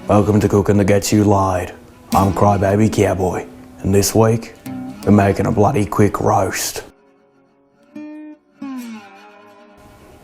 Welcome to Cooking That Gets You Laid. I'm Crybaby Cowboy, and this week we're making a bloody quick roast.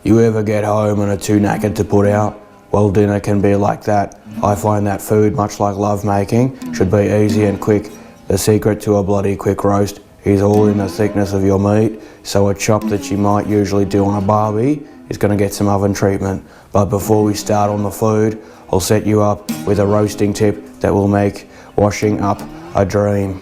You ever get home and are too knackered to put out? Well, dinner can be like that. I find that food, much like love making, should be easy and quick. The secret to a bloody quick roast is all in the thickness of your meat, so a chop that you might usually do on a barbie is going to get some oven treatment. But before we start on the food, I'll set you up with a roasting tip that will make washing up a dream.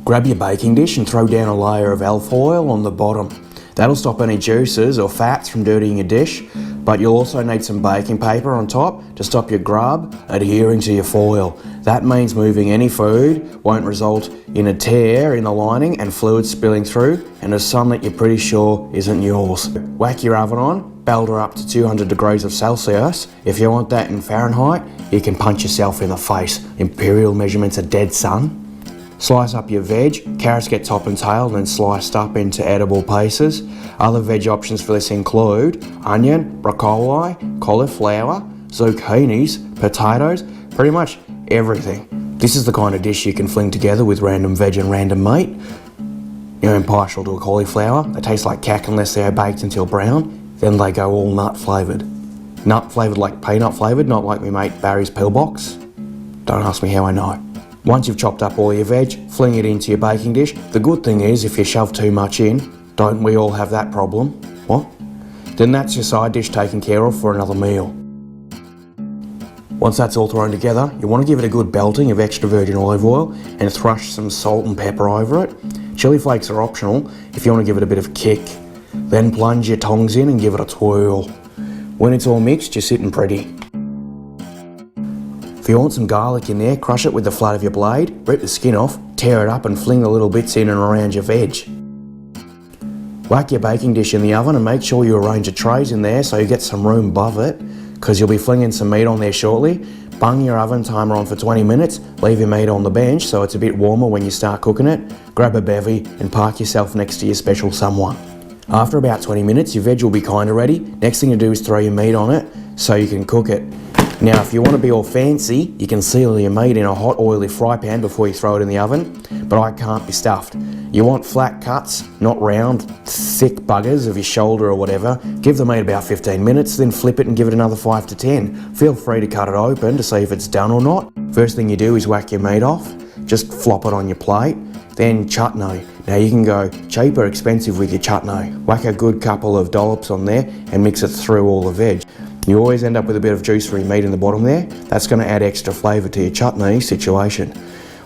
Grab your baking dish and throw down a layer of alfoil on the bottom. That'll stop any juices or fats from dirtying your dish, but you'll also need some baking paper on top to stop your grub adhering to your foil. That means moving any food won't result in a tear in the lining and fluid spilling through into some that you're pretty sure isn't yours. Whack your oven on, belt her up to 200 degrees of Celsius. If you want that in Fahrenheit, you can punch yourself in the face. Imperial measurements are dead, son. Slice up your veg. Carrots get top and tail and then sliced up into edible pieces. Other veg options for this include onion, broccoli, cauliflower, zucchinis, potatoes, pretty much everything. This is the kind of dish you can fling together with random veg and random meat. You're impartial to a cauliflower. They taste like cack unless they are baked until brown. Then they go all nut flavoured. Nut flavoured like peanut flavoured, not like my mate Barry's pillbox. Don't ask me how I know. Once you've chopped up all your veg, fling it into your baking dish. The good thing is, if you shove too much in, don't we all have that problem? What? Then that's your side dish taken care of for another meal. Once that's all thrown together, you want to give it a good belting of extra virgin olive oil and thrush some salt and pepper over it. Chili flakes are optional if you want to give it a bit of kick. Then plunge your tongs in and give it a twirl. When it's all mixed, you're sitting pretty. If you want some garlic in there, crush it with the flat of your blade, rip the skin off, tear it up and fling the little bits in and around your veg. Whack your baking dish in the oven and make sure you arrange your trays in there so you get some room above it, because you'll be flinging some meat on there shortly. Bung your oven timer on for 20 minutes, leave your meat on the bench so it's a bit warmer when you start cooking it, grab a bevy and park yourself next to your special someone. After about 20 minutes, your veg will be kinda ready. Next thing to do is throw your meat on it so you can cook it. Now, if you want to be all fancy, you can seal your meat in a hot oily fry pan before you throw it in the oven, but I can't be stuffed. You want flat cuts, not round, thick buggers of your shoulder or whatever. Give the meat about 15 minutes, then flip it and give it another 5 to 10. Feel free to cut it open to see if it's done or not. First thing you do is whack your meat off, just flop it on your plate. Then chutney. Now you can go cheap or expensive with your chutney. Whack a good couple of dollops on there and mix it through all the veg. You always end up with a bit of juice for your meat in the bottom there. That's going to add extra flavour to your chutney situation.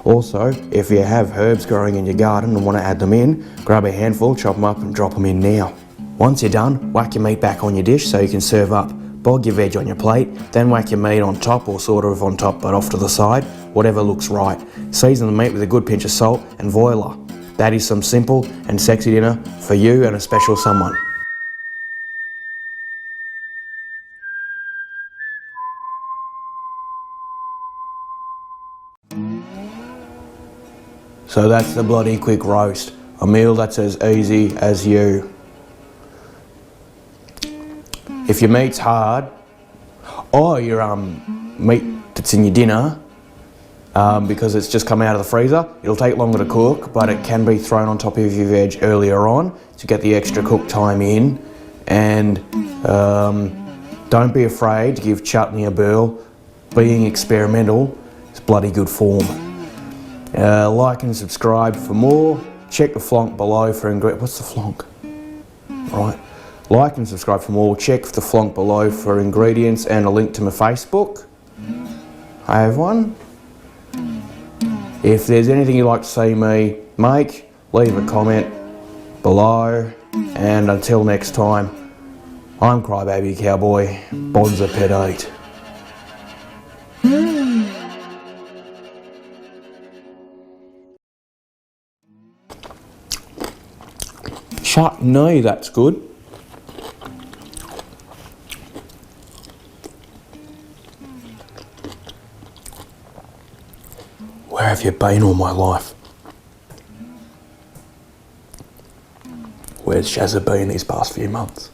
Also, if you have herbs growing in your garden and want to add them in, grab a handful, chop them up and drop them in now. Once you're done, whack your meat back on your dish so you can serve up. Bog your veg on your plate, then whack your meat on top, or sort of on top but off to the side, whatever looks right. Season the meat with a good pinch of salt and voila. That is some simple and sexy dinner for you and a special someone. So that's the bloody quick roast. A meal that's as easy as you. If your meat's hard, or your meat that's in your dinner, because it's just come out of the freezer, it'll take longer to cook, but it can be thrown on top of your veg earlier on to get the extra cook time in. And don't be afraid to give chutney a whirl. Being experimental is bloody good form. Like and subscribe for more. Check the flonk below for ingredients. What's the flonk? Right. Like and subscribe for more. Check the flonk below for ingredients and a link to my Facebook. I have one. If there's anything you'd like to see me make, leave a comment below. And until next time, I'm Crybaby Cowboy. Bonza Pedate. Chutney, that's good. Where have you been all my life? Where's Shazza been these past few months?